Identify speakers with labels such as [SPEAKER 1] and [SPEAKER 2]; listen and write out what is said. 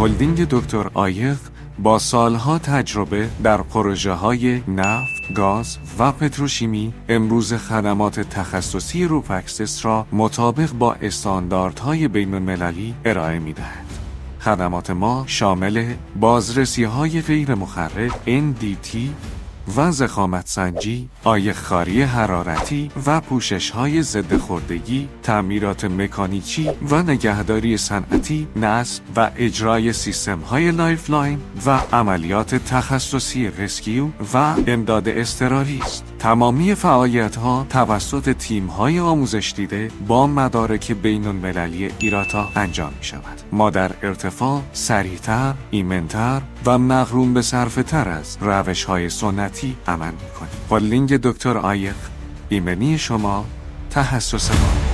[SPEAKER 1] هلدینگ دکتر عایق با سالها تجربه در پروژه‌های نفت، گاز و پتروشیمی امروز خدمات تخصصی روپاکسس را مطابق با استانداردهای بین‌المللی ارائه می‌دهد. خدمات ما شامل بازرسی‌های غیر مخرب NDT و ضخامت سنجی، عایق‌خواری حرارتی و پوشش‌های ضد خوردگی، تعمیرات مکانیکی و نگهداری صنعتی، نصب و اجرای سیستم‌های لایفلاین و عملیات تخصصی رسکیو و امداد اضطراری است. تمامی فعالیت‌ها توسط تیم‌های آموزش دیده با مدارک بین‌المللی ایراتا انجام می‌شود. ما در ارتفاع سریع‌تر، ایمن‌تر و مغروم به صرفه‌تر از روش‌های سنتی عمل می‌کنیم. با لینک دکتر عایق، ایمنی شما تخصص ما.